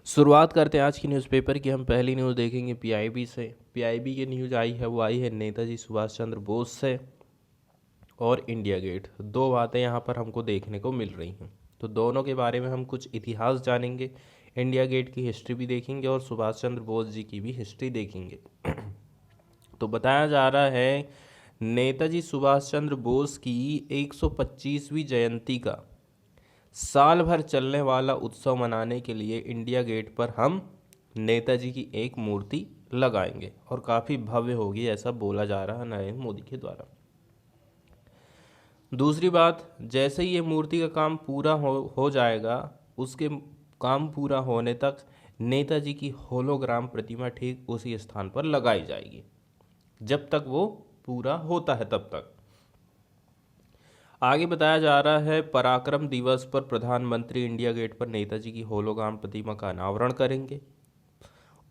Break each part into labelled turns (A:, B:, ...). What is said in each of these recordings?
A: शुरुआत करते हैं आज की न्यूज़पेपर की। हम पहली न्यूज़ देखेंगे पीआईबी से। पीआईबी की न्यूज़ आई है, वो आई है नेताजी सुभाष चंद्र बोस से और इंडिया गेट। दो बातें यहाँ पर हमको देखने को मिल रही हैं, तो दोनों के बारे में हम कुछ इतिहास जानेंगे। इंडिया गेट की हिस्ट्री भी देखेंगे और सुभाष चंद्र बोस जी की भी हिस्ट्री देखेंगे। तो बताया जा रहा है नेताजी सुभाष चंद्र बोस की 125वीं जयंती का साल भर चलने वाला उत्सव मनाने के लिए इंडिया गेट पर हम नेताजी की एक मूर्ति लगाएंगे और काफ़ी भव्य होगी, ऐसा बोला जा रहा है नरेंद्र मोदी के द्वारा। दूसरी बात, जैसे ही ये मूर्ति का काम पूरा हो जाएगा, उसके काम पूरा होने तक नेताजी की होलोग्राम प्रतिमा ठीक उसी स्थान पर लगाई जाएगी। जब तक वो पूरा होता है तब तक। आगे बताया जा रहा है पराक्रम दिवस पर प्रधानमंत्री इंडिया गेट पर नेताजी की होलोग्राम प्रतिमा का अनावरण करेंगे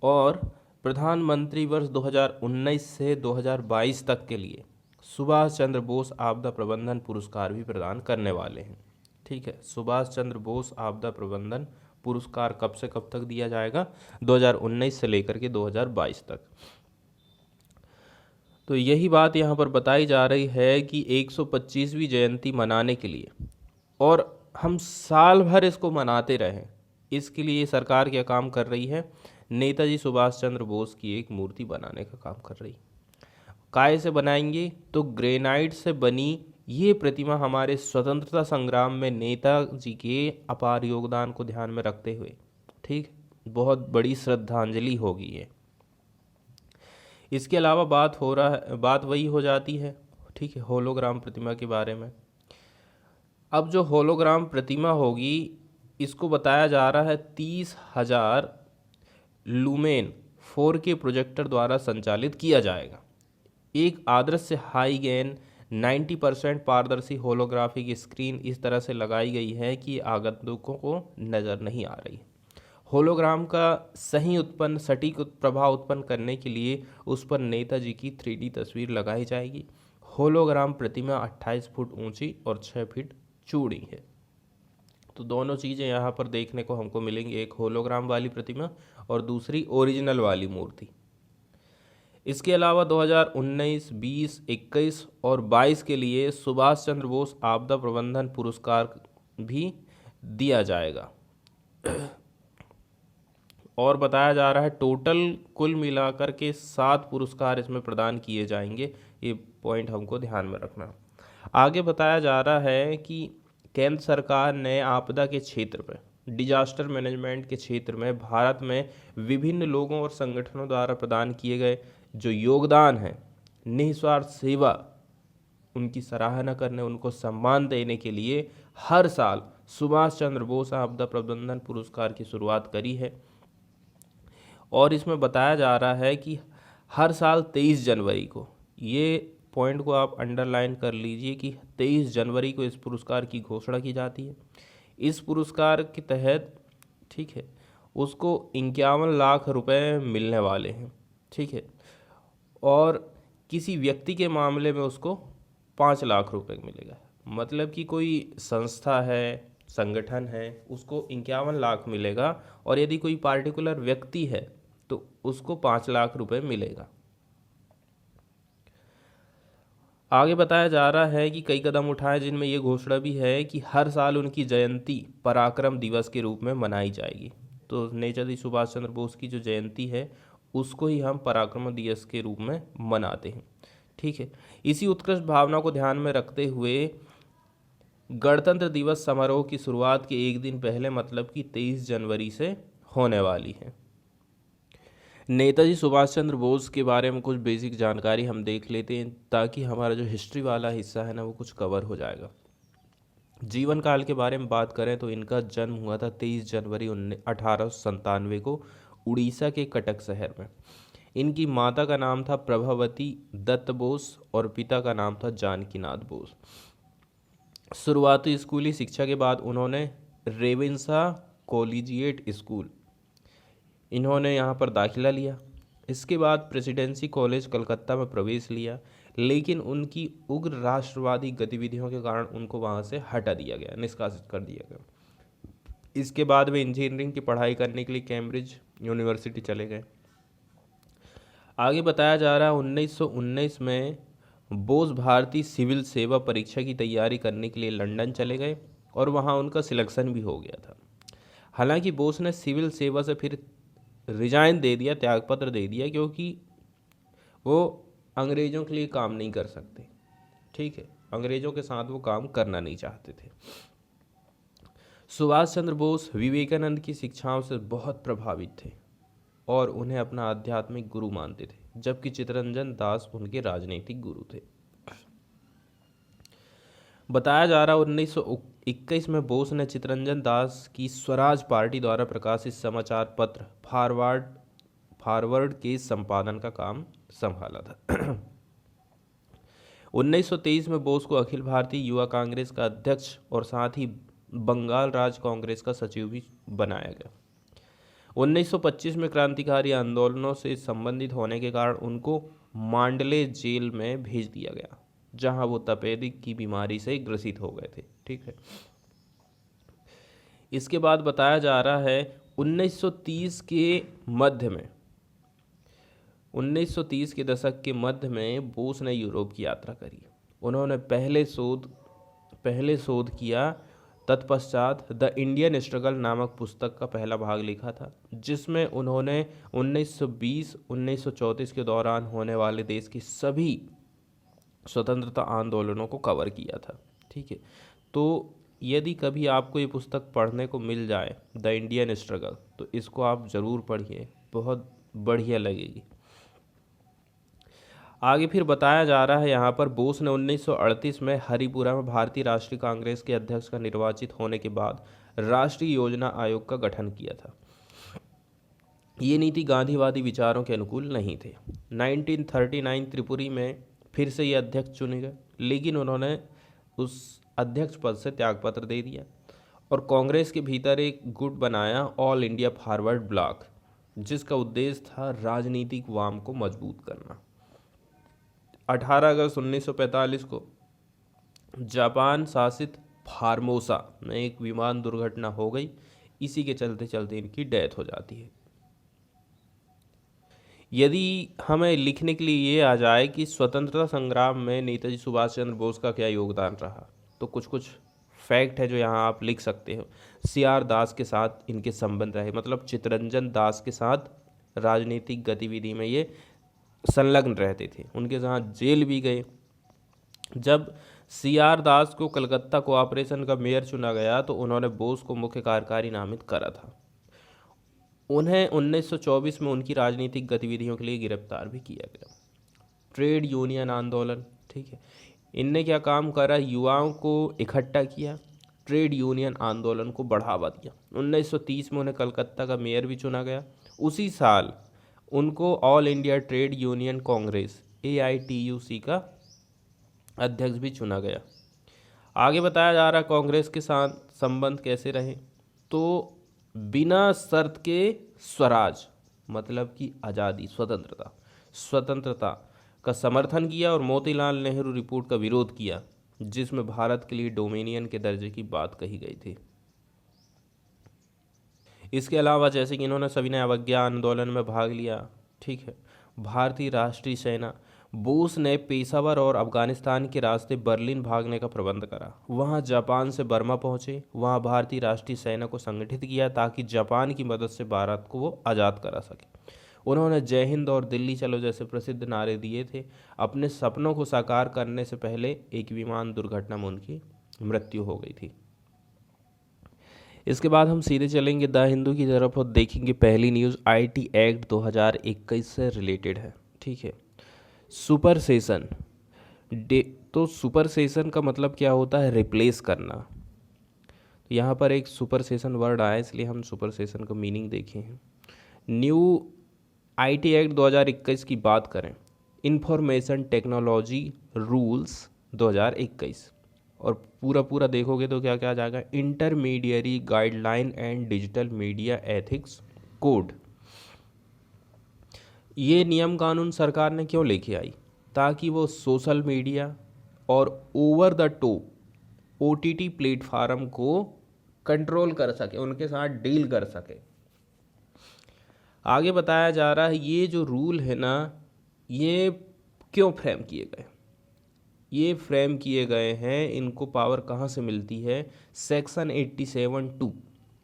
A: और प्रधानमंत्री वर्ष 2019 से 2022 तक के लिए सुभाष चंद्र बोस आपदा प्रबंधन पुरस्कार भी प्रदान करने वाले हैं। ठीक है, सुभाष चंद्र बोस आपदा प्रबंधन पुरस्कार कब से कब तक दिया जाएगा? 2019 से लेकर के 2022 तक। तो यही बात यहाँ पर बताई जा रही है कि 125वीं जयंती मनाने के लिए और हम साल भर इसको मनाते रहें, इसके लिए सरकार क्या काम कर रही है? नेताजी सुभाष चंद्र बोस की एक मूर्ति बनाने का काम कर रही है। काय से बनाएंगे? तो ग्रेनाइट से बनी ये प्रतिमा हमारे स्वतंत्रता संग्राम में नेताजी के अपार योगदान को ध्यान में रखते हुए, ठीक, बहुत बड़ी श्रद्धांजलि होगी ये। इसके अलावा बात वही हो जाती है, ठीक है, होलोग्राम प्रतिमा के बारे में। अब जो होलोग्राम प्रतिमा होगी, इसको बताया जा रहा है 30,000 लूमेन 4K प्रोजेक्टर द्वारा संचालित किया जाएगा। एक आदर्श से हाई गेन 90% पारदर्शी होलोग्राफिक स्क्रीन इस तरह से लगाई गई है कि आगंतुकों को नज़र नहीं आ रही। होलोग्राम का सही सटीक प्रभाव उत्पन्न करने के लिए उस पर नेताजी की 3D तस्वीर लगाई जाएगी। होलोग्राम प्रतिमा 28 फुट ऊंची और 6 फीट चौड़ी है। तो दोनों चीज़ें यहाँ पर देखने को हमको मिलेंगी, एक होलोग्राम वाली प्रतिमा और दूसरी ओरिजिनल वाली मूर्ति। इसके अलावा 2019, 20, 21 और 22 के लिए सुभाष चंद्र बोस आपदा प्रबंधन पुरस्कार भी दिया जाएगा। और बताया जा रहा है टोटल कुल मिलाकर के 7 पुरस्कार इसमें प्रदान किए जाएंगे। ये पॉइंट हमको ध्यान में रखना। आगे बताया जा रहा है कि केंद्र सरकार ने आपदा के क्षेत्र में, डिजास्टर मैनेजमेंट के क्षेत्र में भारत में विभिन्न लोगों और संगठनों द्वारा प्रदान किए गए जो योगदान है, निस्वार्थ सेवा, उनकी सराहना करने, उनको सम्मान देने के लिए हर साल सुभाष चंद्र बोस आपदा प्रबंधन पुरस्कार की शुरुआत करी है। और इसमें बताया जा रहा है कि हर साल 23 जनवरी को, ये पॉइंट को आप अंडरलाइन कर लीजिए कि 23 जनवरी को इस पुरस्कार की घोषणा की जाती है। इस पुरस्कार के तहत, ठीक है, उसको 51 लाख रुपए मिलने वाले हैं, ठीक है, और किसी व्यक्ति के मामले में उसको 5 लाख रुपए मिलेगा। मतलब कि कोई संस्था है, संगठन है, उसको 51 लाख मिलेगा और यदि कोई पार्टिकुलर व्यक्ति है तो उसको 5 लाख रुपए मिलेगा। आगे बताया जा रहा है कि कई कदम उठाए जिनमें ये घोषणा भी है कि हर साल उनकी जयंती पराक्रम दिवस के रूप में मनाई जाएगी। तो नेताजी सुभाष चंद्र बोस की जो जयंती है उसको ही हम पराक्रम दिवस के रूप में मनाते हैं, ठीक है। इसी उत्कृष्ट भावना को ध्यान में रखते हुए गणतंत्र दिवस समारोह की शुरुआत के एक दिन पहले, मतलब कि 23 जनवरी से होने वाली है। नेताजी सुभाष चंद्र बोस के बारे में कुछ बेसिक जानकारी हम देख लेते हैं ताकि हमारा जो हिस्ट्री वाला हिस्सा है ना वो कुछ कवर हो जाएगा। जीवन काल के बारे में बात करें तो इनका जन्म हुआ था 23 जनवरी 1897 को उड़ीसा के कटक शहर में। इनकी माता का नाम था प्रभावती दत्त बोस और पिता का नाम था जानकीनाथ बोस। शुरुआती स्कूली शिक्षा के बाद उन्होंने रेवेंसा कॉलेजिएट स्कूल, इन्होंने यहाँ पर दाखिला लिया। इसके बाद प्रेसिडेंसी कॉलेज कलकत्ता में प्रवेश लिया, लेकिन उनकी उग्र राष्ट्रवादी गतिविधियों के कारण उनको वहाँ से हटा दिया गया, निष्कासित कर दिया गया। इसके बाद वे इंजीनियरिंग की पढ़ाई करने के लिए कैम्ब्रिज यूनिवर्सिटी चले गए। आगे बताया जा रहा है 1919 में बोस भारतीय सिविल सेवा परीक्षा की तैयारी करने के लिए लंदन चले गए और वहाँ उनका सिलेक्शन भी हो गया था। हालांकि बोस ने सिविल सेवा से फिर रिजाइन दे दिया, त्यागपत्र दे दिया, क्योंकि वो अंग्रेज़ों के लिए काम नहीं कर सकते। ठीक है, अंग्रेज़ों के साथ वो काम करना नहीं चाहते थे। सुभाष चंद्र बोस विवेकानंद की शिक्षाओं से बहुत प्रभावित थे और उन्हें अपना आध्यात्मिक गुरु मानते थे, जबकि चित्तरंजन दास उनके राजनीतिक गुरु थे। बताया जा रहा 1921 में बोस ने चित्तरंजन दास की स्वराज पार्टी द्वारा प्रकाशित समाचार पत्र फॉरवर्ड के संपादन का काम संभाला था। 1923 में बोस को अखिल भारतीय युवा कांग्रेस का अध्यक्ष और साथ ही बंगाल राज्य कांग्रेस का सचिव भी बनाया गया। 1925 में क्रांतिकारी आंदोलनों से संबंधित होने के कारण उनको मांडले जेल में भेज दिया गया, जहां वो तपेदिक की बीमारी से ग्रसित हो गए थे। ठीक है, इसके बाद बताया जा रहा है 1930 के दशक के मध्य में बोस ने यूरोप की यात्रा करी। उन्होंने पहले शोध किया, तत्पश्चात द इंडियन स्ट्रगल नामक पुस्तक का पहला भाग लिखा था, जिसमें उन्होंने 1920-1934 के दौरान होने वाले देश के सभी स्वतंत्रता आंदोलनों को कवर किया था। ठीक है, तो यदि कभी आपको ये पुस्तक पढ़ने को मिल जाए, द इंडियन स्ट्रगल, तो इसको आप ज़रूर पढ़िए, बहुत बढ़िया लगेगी। आगे फिर बताया जा रहा है यहाँ पर बोस ने 1938 में हरिपुरा में भारतीय राष्ट्रीय कांग्रेस के अध्यक्ष का निर्वाचित होने के बाद राष्ट्रीय योजना आयोग का गठन किया था। ये नीति गांधीवादी विचारों के अनुकूल नहीं थे। 1939 त्रिपुरी में फिर से ये अध्यक्ष चुने गए, लेकिन उन्होंने उस अध्यक्ष पद से त्यागपत्र दे दिया और कांग्रेस के भीतर एक गुट बनाया, ऑल इंडिया फॉरवर्ड ब्लॉक, जिसका उद्देश्य था राजनीतिक वाम को मजबूत करना। 18 अगस्त 1945 को जापान शासित फार्मोसा में एक विमान दुर्घटना हो गई। इसी के चलते चलते इनकी डेथ हो जाती है। यदि हमें लिखने के लिए ये आ जाए कि स्वतंत्रता संग्राम में नेताजी सुभाष चंद्र बोस का क्या योगदान रहा, तो कुछ फैक्ट है जो यहाँ आप लिख सकते हो। CR दास के साथ इनके संबंध रहे, मतलब चित्तरंजन दास के साथ राजनीतिक गतिविधि में ये संलग्न रहते थे, उनके साथ जेल भी गए। जब CR दास को कलकत्ता कोऑपरेशन का मेयर चुना गया तो उन्होंने बोस को मुख्य कार्यकारी नामित करा था। उन्हें 1924 में उनकी राजनीतिक गतिविधियों के लिए गिरफ्तार भी किया गया। ट्रेड यूनियन आंदोलन, ठीक है, इनने क्या काम करा, युवाओं को इकट्ठा किया, ट्रेड यूनियन आंदोलन को बढ़ावा दिया। 1930 में उन्हें कलकत्ता का मेयर भी चुना गया। उसी साल उनको all India trade union Congress AITUC का अध्यक्ष भी चुना गया। आगे बताया जा रहा है कांग्रेस के साथ संबंध कैसे रहे, तो बिना शर्त के स्वराज, मतलब कि आज़ादी, स्वतंत्रता का समर्थन किया और मोतीलाल नेहरू रिपोर्ट का विरोध किया, जिसमें भारत के लिए डोमिनियन के दर्जे की बात कही गई थी। इसके अलावा जैसे कि इन्होंने सविनय अवज्ञा आंदोलन में भाग लिया। ठीक है, भारतीय राष्ट्रीय सेना, बोस ने पेशावर और अफगानिस्तान के रास्ते बर्लिन भागने का प्रबंध करा। वहां जापान से बर्मा पहुंचे, वहां भारतीय राष्ट्रीय सेना को संगठित किया ताकि जापान की मदद से भारत को वो आज़ाद करा सके। उन्होंने जय हिंद और दिल्ली चलो जैसे प्रसिद्ध नारे दिए थे। अपने सपनों को साकार करने से पहले एक विमान दुर्घटना में उनकी मृत्यु हो गई थी। इसके बाद हम सीधे चलेंगे द हिंदू की तरफ और देखेंगे पहली न्यूज़ IT एक्ट 2021 से रिलेटेड है। ठीक है, सुपर सेशन तो सुपर सेशन का मतलब क्या होता है, रिप्लेस करना। तो यहाँ पर एक सुपर सेशन वर्ड आया, इसलिए हम सुपर सेशन का मीनिंग देखे हैं। न्यू IT एक्ट 2021 की बात करें, इंफॉर्मेशन टेक्नोलॉजी रूल्स 2021, और पूरा देखोगे तो क्या क्या आ जाएगा, intermediary guideline and digital media ethics code. ये नियम कानून सरकार ने क्यों लेके आई, ताकि वो सोशल मीडिया और over the top OTT platform को कंट्रोल कर सके, उनके साथ डील कर सके। आगे बताया जा रहा है ये जो रूल है ना, ये क्यों फ्रेम किए गए, ये फ्रेम किए गए हैं, इनको पावर कहाँ से मिलती है, सेक्शन 87(2)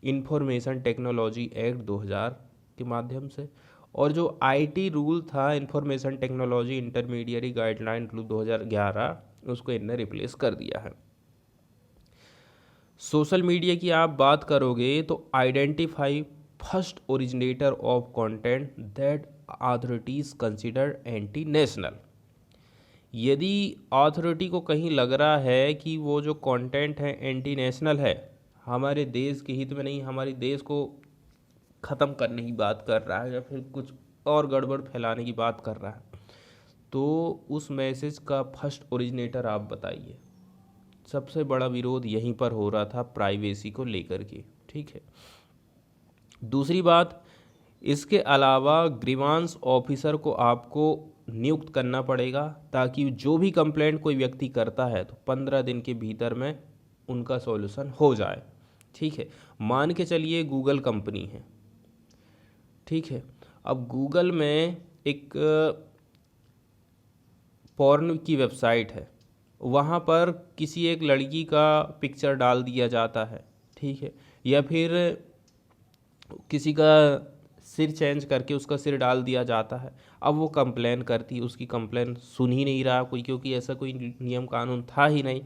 A: इंफॉर्मेशन टेक्नोलॉजी एक्ट 2000 के माध्यम से। और जो आईटी रूल था, information technology intermediate guideline rule 2011, उसको इनने रिप्लेस कर दिया है। सोशल मीडिया की आप बात करोगे तो identify first originator of content that authorities consider anti national. यदि अथॉरिटी को कहीं लग रहा है कि वो जो कंटेंट है एंटी नेशनल है, हमारे देश के हित में नहीं, हमारे देश को ख़त्म करने की बात कर रहा है या फिर कुछ और गड़बड़ फैलाने की बात कर रहा है, तो उस मैसेज का फर्स्ट ओरिजिनेटर आप बताइए। सबसे बड़ा विरोध यहीं पर हो रहा था प्राइवेसी को लेकर के, ठीक है। दूसरी बात, इसके अलावा ग्रीवांस ऑफिसर को आपको नियुक्त करना पड़ेगा, ताकि जो भी कंप्लेंट कोई व्यक्ति करता है तो 15 दिन के भीतर में उनका सॉल्यूशन हो जाए, ठीक है। मान के चलिए गूगल कंपनी है, ठीक है। अब गूगल में एक पॉर्न की वेबसाइट है, वहाँ पर किसी एक लड़की का पिक्चर डाल दिया जाता है, ठीक है, या फिर किसी का सिर चेंज करके उसका सिर डाल दिया जाता है। अब वो कंप्लेन करती है, उसकी कंप्लेन सुन ही नहीं रहा कोई, क्योंकि ऐसा कोई नियम कानून था ही नहीं।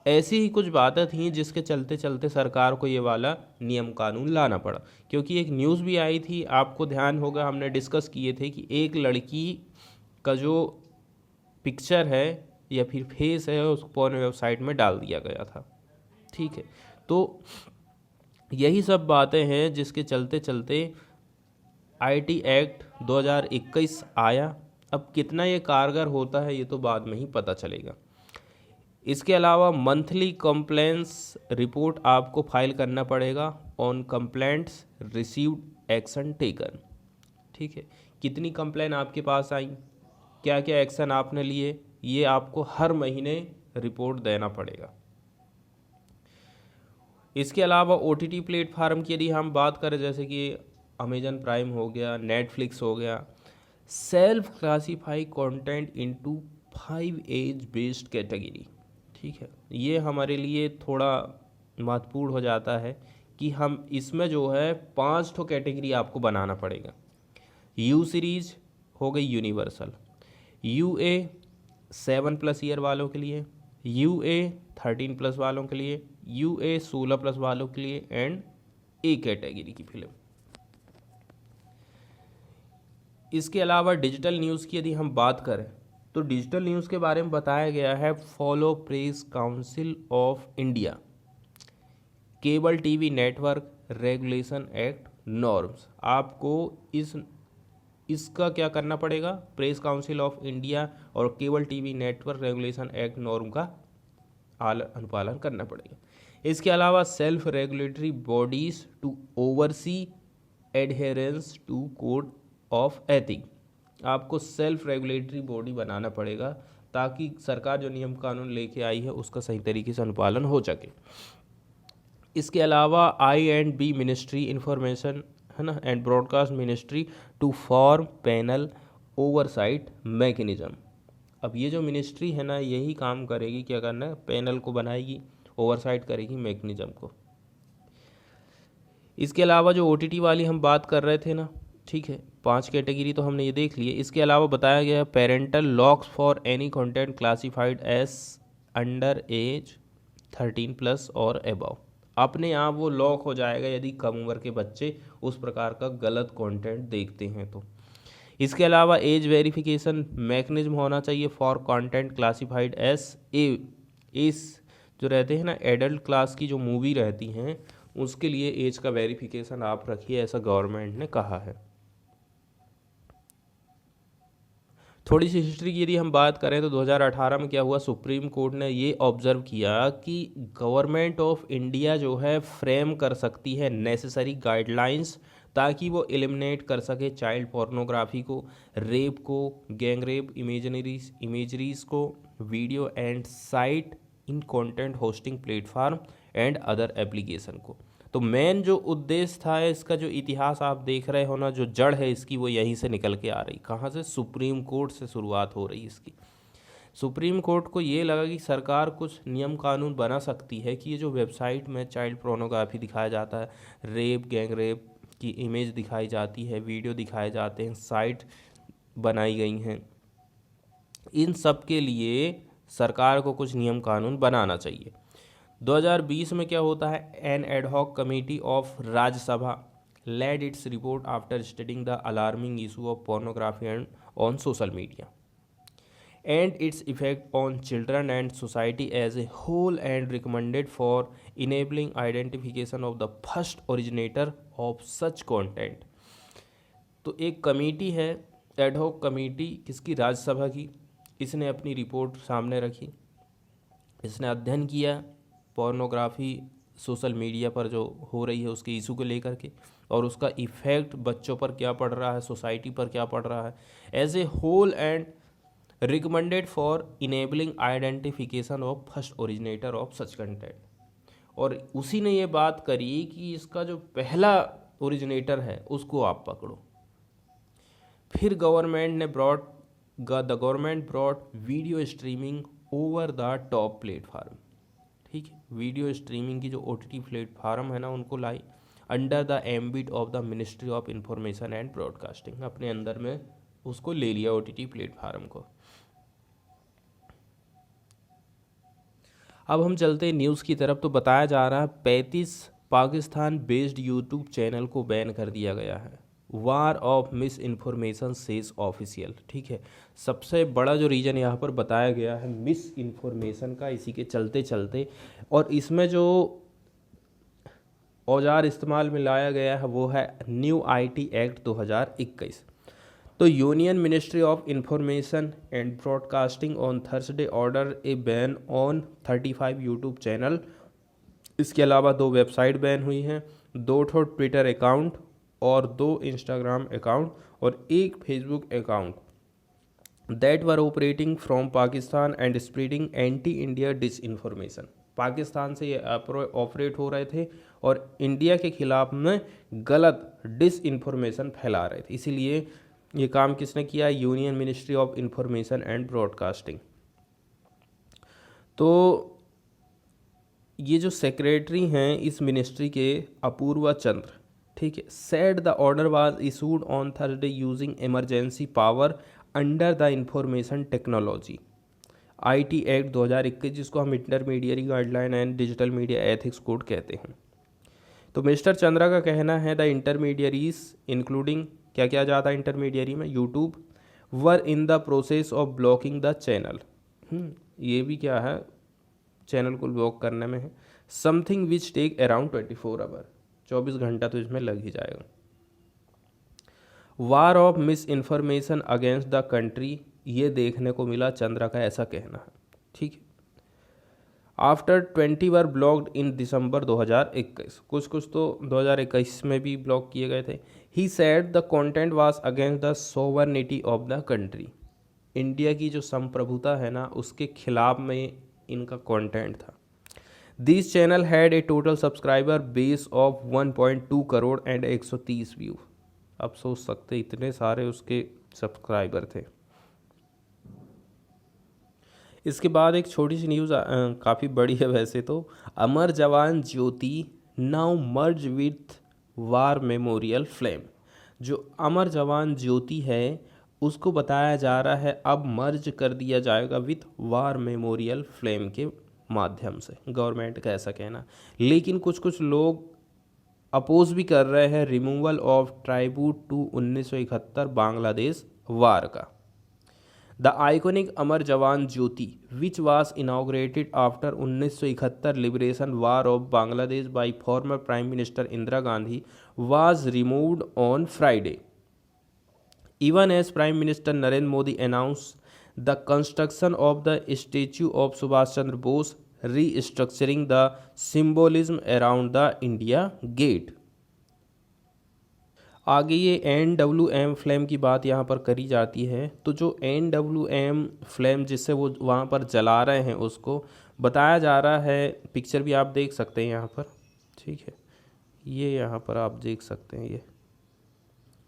A: ऐसी ही कुछ बातें थी जिसके चलते चलते सरकार को ये वाला नियम कानून लाना पड़ा। क्योंकि एक न्यूज़ भी आई थी, आपको ध्यान होगा, हमने डिस्कस किए थे कि एक लड़की का जो पिक्चर है या फिर फेस है उसको पॉर्न वेबसाइट में डाल दिया गया था, ठीक है। तो यही सब बातें हैं जिसके चलते चलते आईटी एक्ट 2021 आया। अब कितना ये कारगर होता है ये तो बाद में ही पता चलेगा। इसके अलावा मंथली कंप्लेंट्स रिपोर्ट आपको फाइल करना पड़ेगा on complaints received action taken, ठीक है। कितनी कंप्लेन आपके पास आई, क्या क्या एक्शन आपने लिए, ये आपको हर महीने रिपोर्ट देना पड़ेगा। इसके अलावा ओटीटी प्लेटफार्म की यदि हम बात करें, जैसे कि अमेजन प्राइम हो गया, नेटफ्लिक्स हो गया, self classify content into 5 age based category, ठीक है। ये हमारे लिए थोड़ा महत्वपूर्ण हो जाता है कि हम इसमें जो है 5 ठो कैटेगरी आपको बनाना पड़ेगा। यू सीरीज हो गई यूनिवर्सल, यूए 7+ ईयर वालों के लिए, यूए 13+ वालों के लिए, यूए 16+ वालों के लिए, एंड ए कैटेगरी की फिल्म। इसके अलावा डिजिटल न्यूज़ की यदि हम बात करें तो डिजिटल न्यूज़ के बारे में बताया गया है, follow press council of India cable TV network regulation act norms. आपको इसका क्या करना पड़ेगा, प्रेस काउंसिल ऑफ इंडिया और cable TV network regulation act norm का अनुपालन करना पड़ेगा। इसके अलावा self regulatory bodies to oversee adherence to code of ethic, आपको सेल्फ रेगुलेटरी बॉडी बनाना पड़ेगा ताकि सरकार जो नियम कानून लेके आई है उसका सही तरीके से अनुपालन हो सके। इसके अलावा I&B मिनिस्ट्री इंफॉर्मेशन है ना and broadcast ministry to form panel oversight mechanism. अब ये जो मिनिस्ट्री है ना यही काम करेगी, क्या करना है, पैनल को बनाएगी, ओवरसाइट करेगी मैकेनिज्म को। इसके अलावा जो OTT वाली हम बात कर रहे थे ना, ठीक है, 5 कैटेगरी तो हमने ये देख लिए। इसके अलावा बताया गया parental locks for any content classified as under age 13+ और अबव, अपने आप वो लॉक हो जाएगा यदि कम उम्र के बच्चे उस प्रकार का गलत कंटेंट देखते हैं तो। इसके अलावा एज वेरिफिकेशन मैकेनिज्म होना चाहिए for content classified S A, इस जो रहते हैं ना एडल्ट क्लास की जो मूवी रहती हैं उसके लिए एज का वेरिफिकेशन आप रखिए, ऐसा गवर्नमेंट ने कहा है। थोड़ी सी हिस्ट्री की यदि हम बात करें तो 2018 में क्या हुआ, सुप्रीम कोर्ट ने ये ऑब्जर्व किया कि गवर्नमेंट ऑफ इंडिया जो है फ्रेम कर सकती है नेसेसरी गाइडलाइंस ताकि वो एलिमिनेट कर सके चाइल्ड पोर्नोग्राफी को, रेप को, गैंग रेप इमेजरीज को, video and site in content hosting platform and other application को। तो मेन जो उद्देश्य था इसका, जो इतिहास आप देख रहे हो ना, जो जड़ है इसकी वो यहीं से निकल के आ रही। कहाँ से? सुप्रीम कोर्ट से शुरुआत हो रही इसकी। सुप्रीम कोर्ट को ये लगा कि सरकार कुछ नियम कानून बना सकती है कि ये जो वेबसाइट में चाइल्ड पोर्नोग्राफी दिखाया जाता है, रेप, गैंग रेप की इमेज दिखाई जाती है, वीडियो दिखाए जाते हैं, साइट बनाई गई हैं, इन सब के लिए सरकार को कुछ नियम कानून बनाना चाहिए। 2020 में क्या होता है? An ad hoc committee of Rajya Sabha laid its report after studying the alarming issue of pornography and on social media and its effect on children and society as a whole, and recommended for enabling identification of the first originator of such content। तो एक committee है, ad hoc committee, किसकी? राज्यसभा की। इसने अपनी report सामने रखी, इसने अध्ययन किया पोर्नोग्राफी सोशल मीडिया पर जो हो रही है उसके इशू को लेकर के, और उसका इफ़ेक्ट बच्चों पर क्या पड़ रहा है, सोसाइटी पर क्या पड़ रहा है as a whole, and recommended for enabling identification of first originator of such content. और उसी ने ये बात करी कि इसका जो पहला ओरिजिनेटर है उसको आप पकड़ो। फिर government brought video streaming over the top platform. ठीक है, वीडियो स्ट्रीमिंग की जो OTT प्लेटफार्म है ना उनको लाई under the ambit of the ministry of information and broadcasting. अपने अंदर में उसको ले लिया OTT प्लेटफार्म को। अब हम चलते हैं न्यूज़ की तरफ। तो बताया जा रहा है 35 पाकिस्तान बेस्ड यूट्यूब चैनल को बैन कर दिया गया है। वार of miss information says official. ठीक है, सबसे बड़ा जो रीज़न यहाँ पर बताया गया है मिस इन्फॉर्मेशन का, इसी के चलते चलते, और इसमें जो औजार इस्तेमाल में लाया गया है वो है न्यू IT एक्ट 2021। तो union ministry of information and broadcasting on Thursday order A ban on 35 YouTube channel. इसके अलावा 2 वेबसाइट बैन हुई हैं, 2 ट्विटर अकाउंट और 2 इंस्टाग्राम अकाउंट और 1 Facebook account that were operating from Pakistan and spreading anti India disinformation. Pakistan से ये operate हो रहे थे और इंडिया के खिलाफ में गलत डिसइंफॉर्मेशन फैला रहे थे। इसीलिए ये काम किसने किया? Union ministry of information and broadcasting. तो ये जो सेक्रेटरी हैं इस मिनिस्ट्री के, अपूर्वा चंद्र, ठीक है, said the order was issued on Thursday using emergency power under the information technology IT act 2021, जिसको हम intermediary guideline and digital media ethics code कहते हैं। तो मिस्टर चंद्रा का कहना है द इंटरमीडियरीज इंक्लूडिंग, क्या किया जाता है इंटरमीडियरी में? YouTube were in the process of blocking the channel. ये भी क्या है? चैनल को ब्लॉक करने में है। Something which take around 24 hour, 24 घंटा तो इसमें लग ही जाएगा। War of misinformation against the country, ये देखने को मिला, चंद्रा का ऐसा कहना है। ठीक है, आफ्टर 20 वर ब्लॉक्ड इन दिसंबर 2021, कुछ तो 2021 में भी ब्लॉक किए गए थे। He said the content was against the sovereignty of the country, India की जो संप्रभुता है ना उसके खिलाफ में इनका कंटेंट था। This channel had a total subscriber base of 1.2 crore and 130 view. अब सोच सकते इतने सारे उसके सब्सक्राइबर थे। इसके बाद एक छोटी सी न्यूज़, काफ़ी बड़ी है वैसे तो। Amar Jawan Jyoti now merge with war memorial flame. जो अमर जवान ज्योति है उसको बताया जा रहा है अब मर्ज कर दिया जाएगा विथ वार मेमोरियल फ्लेम के माध्यम से, गवर्नमेंट का ऐसा कहना। लेकिन कुछ लोग अपोज भी कर रहे हैं removal of tribute to 1971 Bangladesh war का। The iconic Amar Jawan Jyoti which was inaugurated after 1971 liberation war of Bangladesh by former prime minister Indira Gandhi was removed on Friday, even as Prime Minister Narendra Modi announced the construction of the statue of Subhash Chandra Bose, restructuring the symbolism around the India Gate। आगे ये NWM flame की बात यहाँ पर करी जाती है। तो जो NWM फ्लेम जिससे वो वहाँ पर जला रहे हैं उसको बताया जा रहा है, पिक्चर भी आप देख सकते हैं यहाँ पर, ठीक है, ये यहाँ पर आप देख सकते हैं, ये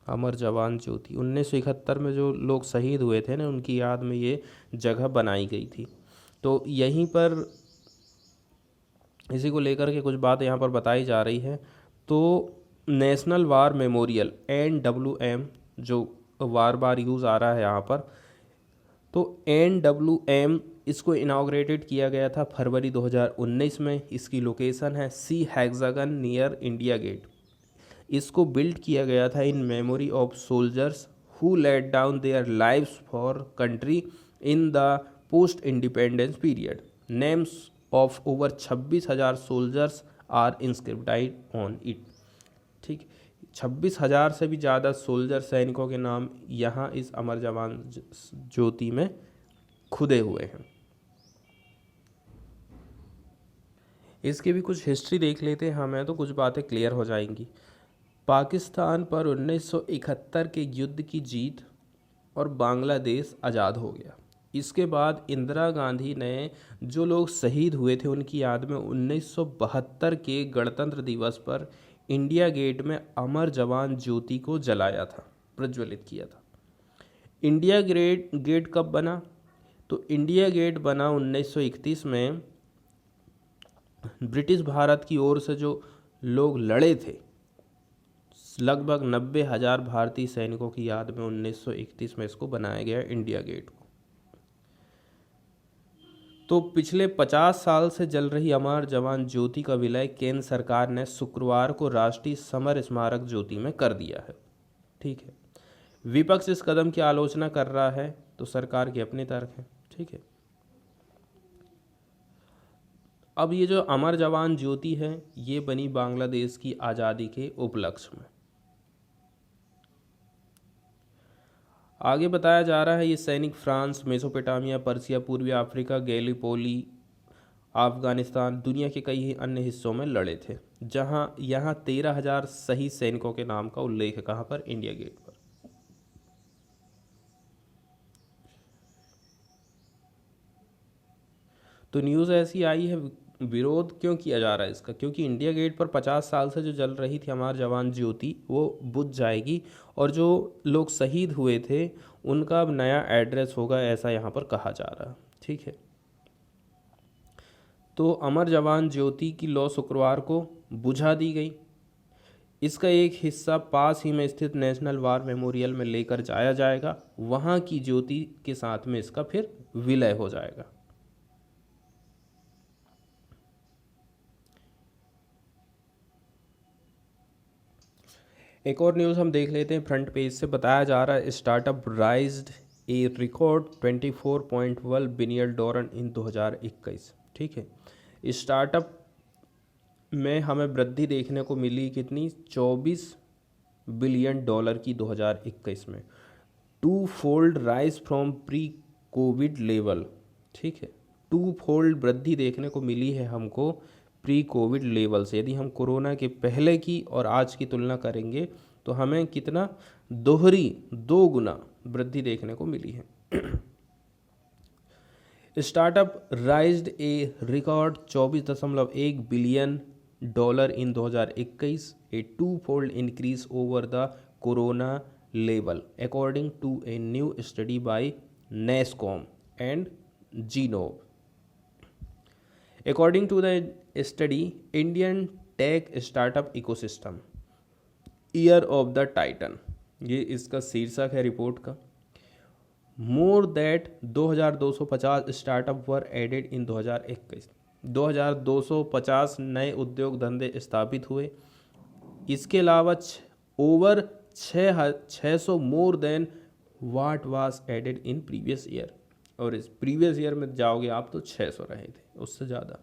A: अमर जवान ज्योति 1971 में जो लोग शहीद हुए थे ना, उनकी याद में ये जगह बनाई गई थी। तो यहीं पर इसी को लेकर के कुछ बात यहाँ पर बताई जा रही है। तो नेशनल वार मेमोरियल NWM, जो बार बार यूज़ आ रहा है यहाँ पर, तो NWM इसको इनाग्रेटेड किया गया था फरवरी 2019 में। इसकी लोकेशन है C hexagon near India Gate. इसको बिल्ड किया गया था in memory of soldiers who laid down their lives for country in the post independence period. Names of over 26,000 soldiers are inscripted on it. ठीक, 26,000 से भी ज़्यादा soldier सैनिकों के नाम यहाँ इस अमर जवान ज्योति में खुदे हुए हैं। इसकी भी कुछ हिस्ट्री देख लेते हैं हमें, तो कुछ बातें क्लियर हो जाएंगी। पाकिस्तान पर 1971 के युद्ध की जीत और बांग्लादेश आज़ाद हो गया। इसके बाद इंदिरा गांधी ने जो लोग शहीद हुए थे उनकी याद में 1972 के गणतंत्र दिवस पर इंडिया गेट में अमर जवान ज्योति को जलाया था, प्रज्वलित किया था। इंडिया गेट कब बना? तो इंडिया गेट बना 1931 में। ब्रिटिश भारत की ओर से जो लोग लड़े थे, लगभग 90,000 भारतीय सैनिकों की याद में 1931 में इसको बनाया गया इंडिया गेट को। तो पिछले 50 साल से जल रही अमर जवान ज्योति का विलय केंद्र सरकार ने शुक्रवार को राष्ट्रीय समर स्मारक ज्योति में कर दिया है। ठीक है, विपक्ष इस कदम की आलोचना कर रहा है, तो सरकार के अपने तर्क हैं। ठीक है, अब ये जो अमर जवान ज्योति है ये बनी बांग्लादेश की आज़ादी के उपलक्ष्य में। आगे बताया जा रहा है ये सैनिक फ्रांस, मेसोपोटामिया, पर्सिया, पूर्वी अफ्रीका, गैलीपोली, अफगानिस्तान, दुनिया के कई अन्य हिस्सों में लड़े थे, जहां यहाँ 13,000 शहीद सैनिकों के नाम का उल्लेख है। कहाँ पर? इंडिया गेट पर। तो न्यूज़ ऐसी आई है, विरोध क्यों किया जा रहा है इसका? क्योंकि इंडिया गेट पर 50 साल से जो जल रही थी हमार जवान ज्योति वो बुझ जाएगी, और जो लोग शहीद हुए थे उनका अब नया एड्रेस होगा, ऐसा यहाँ पर कहा जा रहा है। ठीक है, तो अमर जवान ज्योति की लौ शुक्रवार को बुझा दी गई। इसका एक हिस्सा पास ही में स्थित नेशनल वार मेमोरियल में लेकर जाया जाएगा। वहाँ की ज्योति के साथ में इसका फिर विलय हो जाएगा। एक और न्यूज़ हम देख लेते हैं, फ्रंट पेज से बताया जा रहा है startup raised a record $24.1 billion in 2021। ठीक है, स्टार्टअप में हमें वृद्धि देखने को मिली कितनी? $24 बिलियन की 2021 में, 2 fold rise from pre Covid level. ठीक है, 2 फोल्ड वृद्धि देखने को मिली है हमको प्री कोविड लेवल से। यदि हम कोरोना के पहले की और आज की तुलना करेंगे तो हमें कितना? 2 गुना वृद्धि देखने को मिली है। Startup raised a record $24.1 billion in 2021, a 2 fold increase over the corona level according to a new study by NASSCOM and Zinnov. According to the study, Indian Tech Startup Ecosystem Year of the Titan, ये इसका शीर्षक है report का। More that 2,250 startup were added in 2021। 2,250 नए उद्योग धंधे स्थापित हुए। इसके अलावा over 600 more than what was added in previous year, और इस प्रीवियस ईयर में जाओगे आप तो 600 रहे थे, उससे ज़्यादा।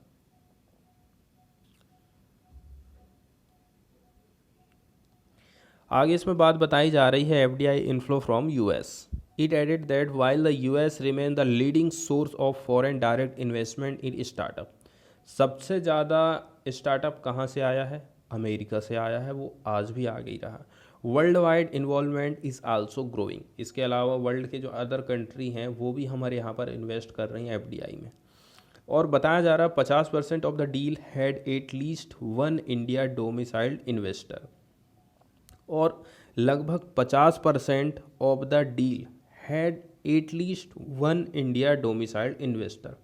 A: आगे इसमें बात बताई जा रही है FDI inflow from US। It added that while the US remain the leading source of foreign direct investment in startup. सबसे ज़्यादा स्टार्टअप कहाँ से आया है? अमेरिका से आया है, वो आज भी आ गई रहा। World wide involvement is also growing. इसके अलावा वर्ल्ड के जो अदर कंट्री हैं वो भी हमारे यहाँ पर इन्वेस्ट कर रही हैं FDI में। और बताया जा रहा है 50% of the deal had at least one India domiciled investor, और लगभग 50% of the deal had at least one India domiciled investor.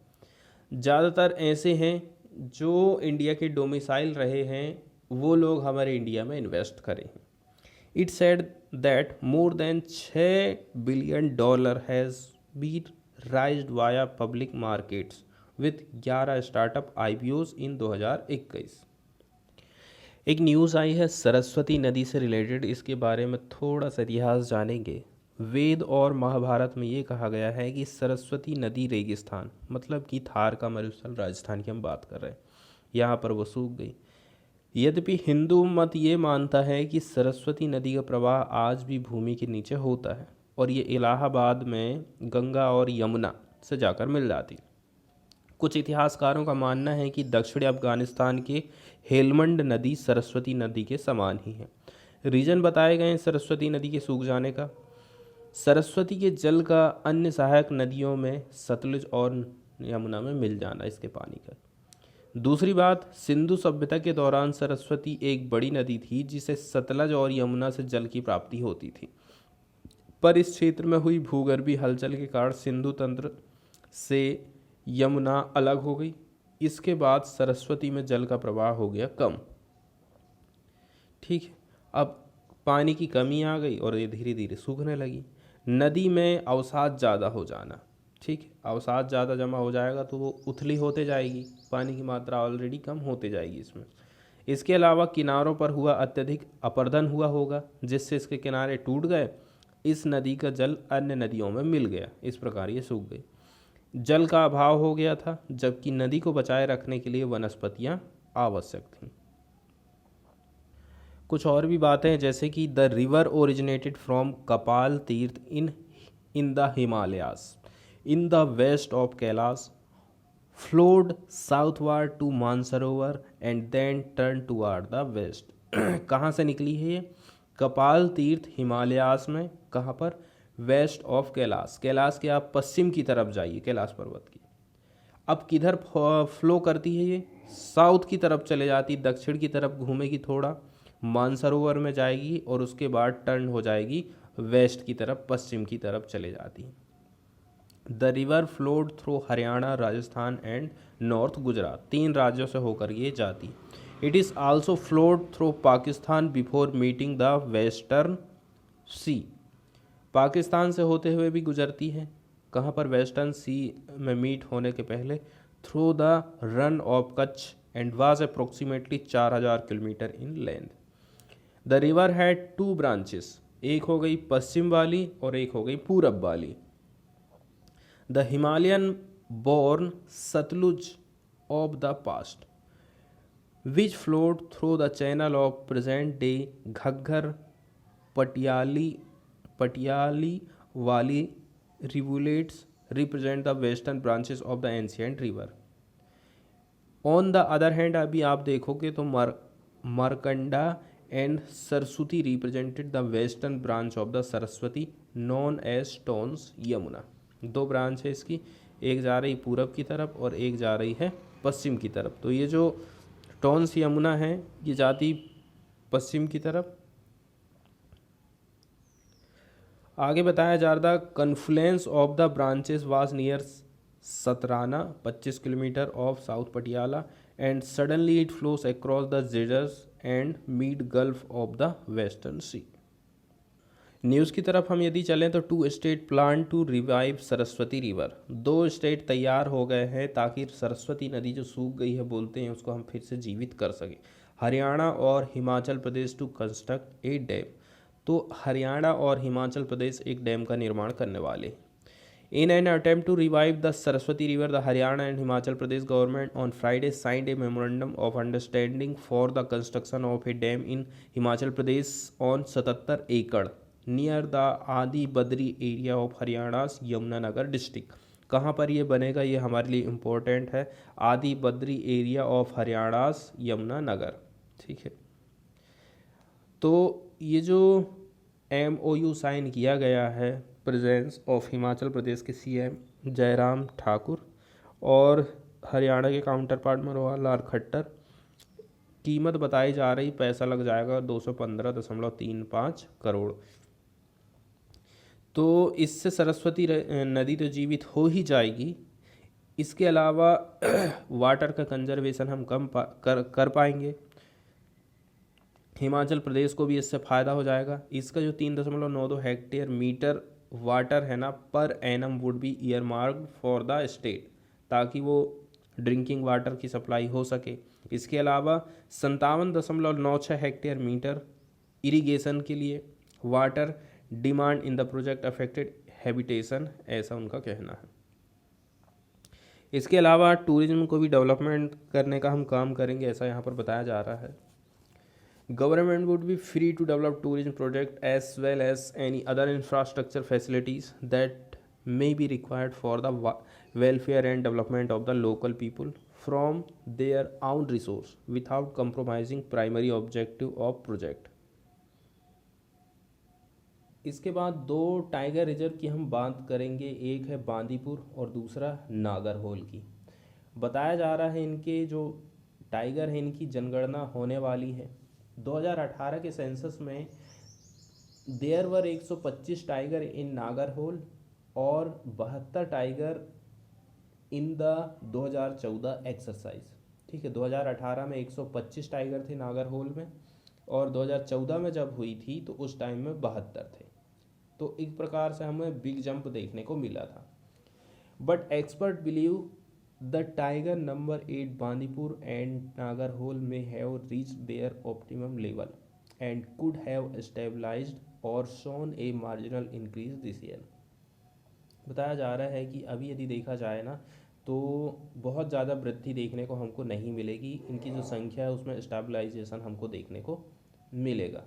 A: ज़्यादातर ऐसे हैं जो इंडिया के डोमिसाइल रहे हैं, वो लोग हमारे इंडिया में इन्वेस्ट करें हैं। It said that more than $6 billion has been raised via public markets with 11 startup IPOs in 2021। एक न्यूज़ आई है सरस्वती नदी से रिलेटेड, इसके बारे में थोड़ा सा इतिहास जानेंगे। वेद और महाभारत में ये कहा गया है कि सरस्वती नदी रेगिस्तान, मतलब कि थार का मरुस्थल, राजस्थान की हम बात कर रहे हैं, यहाँ पर वो सूख गई। यद्यपि हिंदू मत ये मानता है कि सरस्वती नदी का प्रवाह आज भी भूमि के नीचे होता है और ये इलाहाबाद में गंगा और यमुना से जाकर मिल जाती। कुछ इतिहासकारों का मानना है कि दक्षिणी अफगानिस्तान के हेलमंड नदी सरस्वती नदी के समान ही है। रीजन बताए गए हैं सरस्वती नदी के सूख जाने का। सरस्वती के जल का अन्य सहायक नदियों में सतलुज और यमुना में मिल जाना इसके पानी का। दूसरी बात, सिंधु सभ्यता के दौरान सरस्वती एक बड़ी नदी थी जिसे सतलज और यमुना से जल की प्राप्ति होती थी, पर इस क्षेत्र में हुई भूगर्भीय हलचल के कारण सिंधु तंत्र से यमुना अलग हो गई। इसके बाद सरस्वती में जल का प्रवाह हो गया कम। ठीक है, अब पानी की कमी आ गई और ये धीरे धीरे सूखने लगी। नदी में अवसाद ज़्यादा हो जाना, ठीक है, अवसाद ज़्यादा जमा हो जाएगा तो वो उथली होते जाएगी, पानी की मात्रा ऑलरेडी कम होते जाएगी इसमें। इसके अलावा किनारों पर हुआ अत्यधिक अपरदन हुआ होगा जिससे इसके किनारे टूट गए। इस नदी का जल अन्य नदियों में मिल गया, इस प्रकार ये सूख गई। जल का अभाव हो गया था, जबकि नदी को बचाए रखने के लिए वनस्पतियाँ आवश्यक थीं। कुछ और भी बातें हैं, जैसे कि the river originated from Kapal Tirtha in the Himalayas in the west of Kailash, flowed southward to Mansarovar and then turn toward the west. कहाँ से निकली है ये? कपाल तीर्थ हिमालयास में। कहाँ पर? Waste of Kailash. कैलाश के आप पश्चिम की तरफ जाइए, कैलाश पर्वत की। अब किधर फ्लो करती है ये? साउथ की तरफ चले जाती, दक्षिण की तरफ घूमेगी थोड़ा, मानसरोवर में जाएगी और उसके बाद टर्न हो जाएगी वेस्ट की तरफ, पश्चिम की तरफ चले जाती। The river flowed through Haryana, Rajasthan and north Gujarat, 3 राज्यों से होकर ये जाती। It is also flowed through Pakistan before meeting the western sea. Pakistan से होते हुए भी गुजरती है। कहाँ पर? वेस्टर्न सी में मीट होने के पहले। Through the run of Kutch and was approximately 4000 kilometre in length. The river had 2 branches, एक हो गई पश्चिम वाली और एक हो गई पूरब वाली। The Himalayan born Sutlej of the past which flowed through the channel of present day Ghaggar Patiali वाली rivulets represent the western branches of the ancient river. On the other hand, अभी आप देखोगे तो Markanda and Saraswati represented the western branch of the Saraswati known as Tons Yamuna. 2 branch है इसकी, एक जा रही पूरब की तरफ और एक जा रही है पश्चिम की तरफ। तो ये जो टॉन्स यमुना है ये जाती पश्चिम की तरफ। आगे बताया जा रहा था confluence of the branches was near Satrana, 25 kilometre of south Patiala, and suddenly it flows across the जेजर्स and meet gulf of the western sea. News की तरफ हम यदि चलें तो 2 state plan to revive Saraswati river. 2 state तैयार हो गए हैं ताकि सरस्वती नदी जो सूख गई है बोलते हैं उसको हम फिर से जीवित कर सकें। हरियाणा और Himachal Pradesh to construct A dam. तो हरियाणा और हिमाचल प्रदेश एक डैम का निर्माण करने वाले। In an attempt to revive the Saraswati river, the Haryana and Himachal Pradesh government on Friday signed a memorandum of understanding for the construction of a dam in Himachal Pradesh on 77 acre near the Adi Badri area of Haryana's Yamunanagar district. कहाँ पर ये बनेगा ये हमारे लिए important है, आदि Badri area of Haryana's Yamunanagar. ठीक है, तो ये जो MOU साइन किया गया है प्रेजेंस ऑफ हिमाचल प्रदेश के CM जयराम ठाकुर और हरियाणा के काउंटर पार्ट मनोहर लाल खट्टर। कीमत बताई जा रही, पैसा लग जाएगा 215.35 करोड़। तो इससे सरस्वती नदी तो जीवित हो ही जाएगी। इसके अलावा वाटर का कंजर्वेशन हम कम कर पाएंगे। हिमाचल प्रदेश को भी इससे फ़ायदा हो जाएगा। इसका जो 3.92 हेक्टेयर मीटर वाटर है ना per annum would be year mark for the state, ताकि वो ड्रिंकिंग वाटर की सप्लाई हो सके। इसके अलावा 57.96 हेक्टेयर मीटर इरिगेशन के लिए water demand in the project affected habitation, ऐसा उनका कहना है। इसके अलावा टूरिज्म को भी डेवलपमेंट करने का हम काम करेंगे, ऐसा यहाँ पर बताया जा रहा है। Government would be free to develop tourism project as well as any other infrastructure facilities that may be required for the welfare and development of the local people from their own resource without compromising primary objective of project। इसके बाद दो tiger reserve की हम बात करेंगे, एक है बांदीपुर और दूसरा नागरहोल की। बताया जा रहा है इनके जो टाइगर हैं इनकी जनगणना होने वाली है। 2018 के सेंसस में there were 125 tiger in Nagarhole और 72 टाइगर इन द 2014 एक्सरसाइज। ठीक है, 2018 में 125 टाइगर थे नागरहोल में और 2014 में जब हुई थी तो उस टाइम में 72 थे। तो एक प्रकार से हमें बिग जंप देखने को मिला था। But expert believe the tiger number 8 Bandipur and Nagarhole में have reached their optimum level and could have stabilised or shown a marginal increase this year. बताया जा रहा है कि अभी यदि देखा जाए ना तो बहुत ज़्यादा वृद्धि देखने को हमको नहीं मिलेगी, इनकी जो संख्या है उसमें स्टेबलाइजेशन हमको देखने को मिलेगा।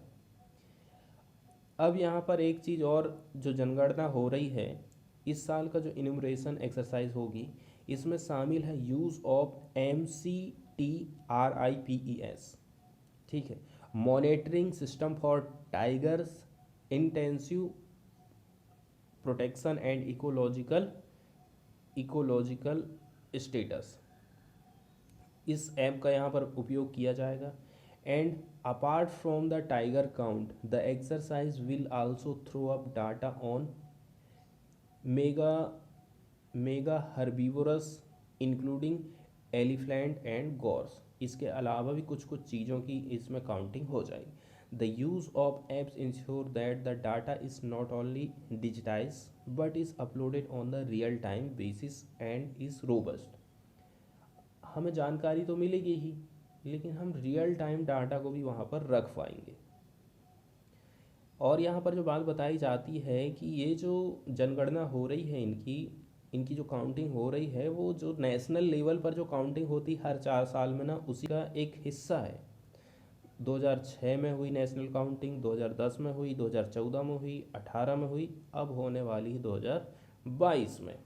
A: अब यहाँ पर एक चीज़ और, जो जनगणना हो रही है इस साल का जो इन्यूमरेशन एक्सरसाइज होगी इसमें शामिल है यूज़ ऑफ MCTRIPES। ठीक है, monitoring system for tigers intensive protection and ecological status, इस ऐप का यहाँ पर उपयोग किया जाएगा। And apart from the tiger count the exercise will also throw up data on mega herbivores including elephant and gaurs. इसके अलावा भी कुछ चीज़ों की इसमें काउंटिंग हो जाएगी। The use of apps ensure that the data is not only digitized but is uploaded on the real-time basis and is robust। हमें जानकारी तो मिलेगी ही, लेकिन हम रियल टाइम डाटा को भी वहाँ पर रख पाएंगे। और यहाँ पर जो बात बताई जाती है कि ये जो जनगणना हो रही है इनकी जो काउंटिंग हो रही है वो जो नेशनल लेवल पर जो काउंटिंग होती है हर 4 साल में ना, उसी का एक हिस्सा है। 2006 में हुई नेशनल काउंटिंग, 2010 में हुई, 2014 में हुई, 18 में हुई, अब होने वाली है 2022 में।